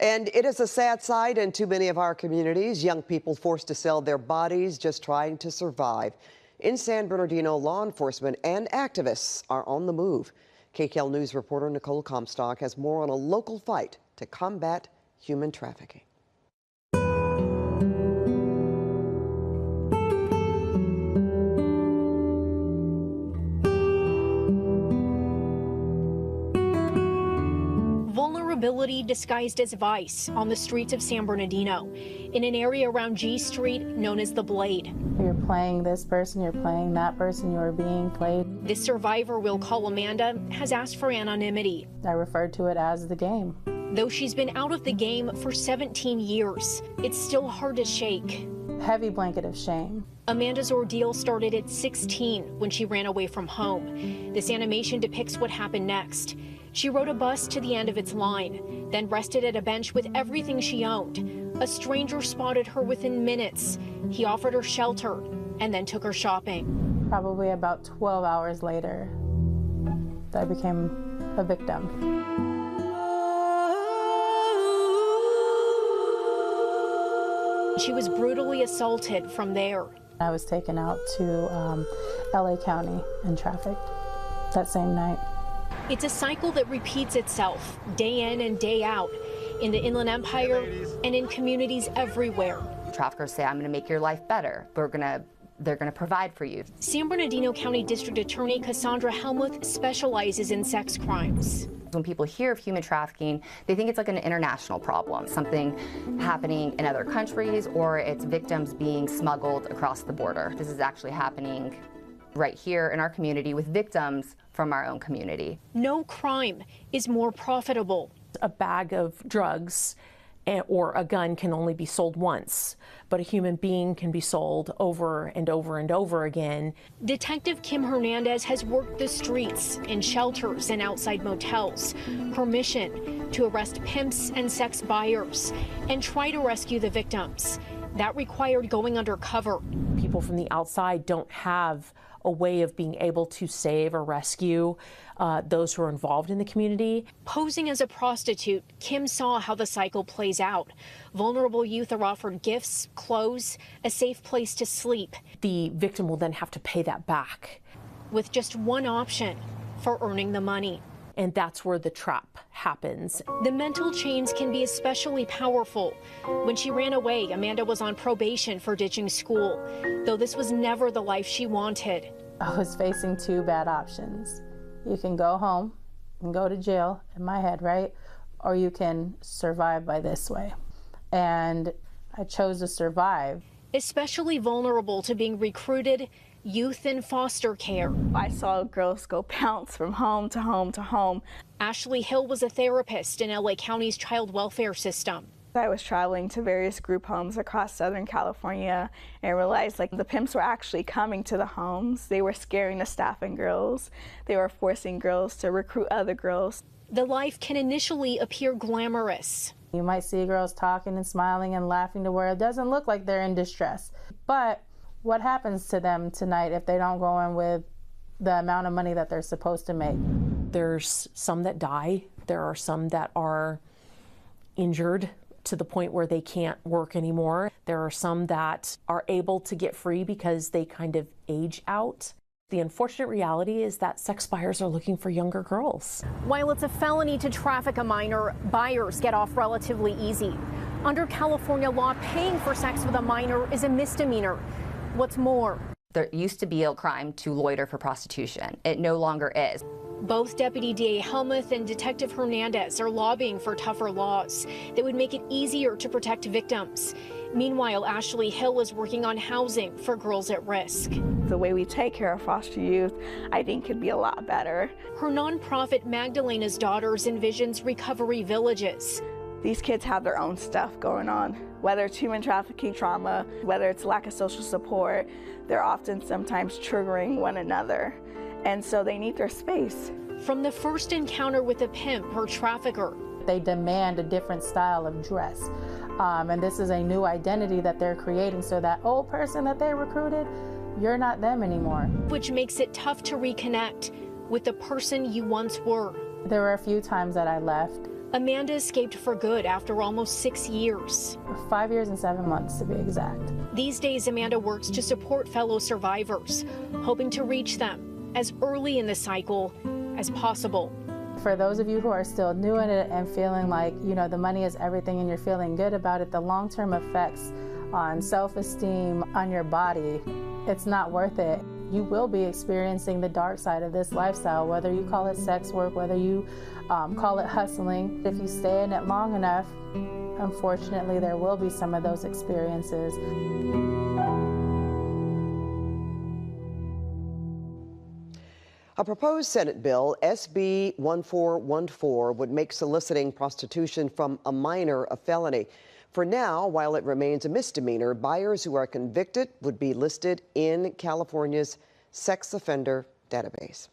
And it is a sad sight in too many of our communities. Young people forced to sell their bodies just trying to survive. In San Bernardino, law enforcement and activists are on the move. KCAL News reporter Nicole Comstock has more on a local fight to combat human trafficking. Vulnerability disguised as vice on the streets of San Bernardino, in an area around G Street known as the Blade. You're playing this person, you're playing that person, you are being played. This survivor we'll call Amanda has asked for anonymity. I refer to it as the game. Though she's been out of the game for 17 years, it's still hard to shake. Heavy blanket of shame. Amanda's ordeal started at 16 when she ran away from home. This animation depicts what happened next. She rode a bus to the end of its line, then rested at a bench with everything she owned. A stranger spotted her within minutes. He offered her shelter and then took her shopping. Probably about 12 hours later, I became a victim. She was brutally assaulted from there. I was taken out to LA County and trafficked that same night. It's a cycle that repeats itself day in and day out in the Inland Empire and in communities everywhere. Traffickers say, I'm going to make your life better. They're going to provide for you. San Bernardino County District Attorney Cassandra Helmuth specializes in sex crimes. When people hear of human trafficking, they think it's like an international problem, something happening in other countries, or it's victims being smuggled across the border. This is actually happening right here in our community with victims from our own community. No crime is more profitable. A bag of drugs or a gun can only be sold once, but a human being can be sold over and over and over again. Detective Kim Hernandez has worked the streets, in shelters and outside motels. Her mission: to arrest pimps and sex buyers and try to rescue the victims. That required going undercover. People from the outside don't have a way of being able to save or rescue those who are involved in the community. Posing as a prostitute, Kim saw how the cycle plays out. Vulnerable youth are offered gifts, clothes, a safe place to sleep. The victim will then have to pay that back. With just one option for earning the money. And that's where the trap happens. The mental chains can be especially powerful. When she ran away, Amanda was on probation for ditching school, though this was never the life she wanted. I was facing two bad options. You can go home and go to jail, in my head, right? Or you can survive by this way. And I chose to survive. Especially vulnerable to being recruited, youth in foster care. I saw girls go bounce from home to home to home. Ashley Hill was a therapist in LA County's child welfare system. I was traveling to various group homes across Southern California and realized the pimps were actually coming to the homes. They were scaring the staff and girls. They were forcing girls to recruit other girls. The life can initially appear glamorous. You might see girls talking and smiling and laughing to where it doesn't look like they're in distress. But what happens to them tonight if they don't go in with the amount of money that they're supposed to make? There's some that die. There are some that are injured to the point where they can't work anymore. There are some that are able to get free because they kind of age out. The unfortunate reality is that sex buyers are looking for younger girls. While it's a felony to traffic a minor, buyers get off relatively easy. Under California law, paying for sex with a minor is a misdemeanor. What's more, There used to be a crime to loiter for prostitution. It no longer is. Both Deputy DA Helmuth and Detective Hernandez are lobbying for tougher laws that would make it easier to protect victims. Meanwhile, Ashley Hill is working on housing for girls at risk. The way we take care of foster youth, I think, could be a lot better. Her nonprofit Magdalena's Daughters envisions recovery villages. These kids have their own stuff going on, whether it's human trafficking trauma, whether it's lack of social support. They're often sometimes triggering one another, and so they need their space. From the first encounter with a pimp or trafficker, they demand a different style of dress. And this is a new identity that they're creating, so that old person that they recruited, you're not them anymore. Which makes it tough to reconnect with the person you once were. There were a few times that I left Amanda escaped for good after almost 6 years. 5 years and 7 months to be exact. These days, Amanda works to support fellow survivors, hoping to reach them as early in the cycle as possible. For those of you who are still new in it and feeling like, you know, the money is everything and you're feeling good about it, the long-term effects on self-esteem, on your body, it's not worth it. You will be experiencing the dark side of this lifestyle, whether you call it sex work, whether you call it hustling. If you stay in it long enough, unfortunately, there will be some of those experiences. A proposed Senate bill, SB 1414, would make soliciting prostitution from a minor a felony. For now, while it remains a misdemeanor, buyers who are convicted would be listed in California's sex offender database.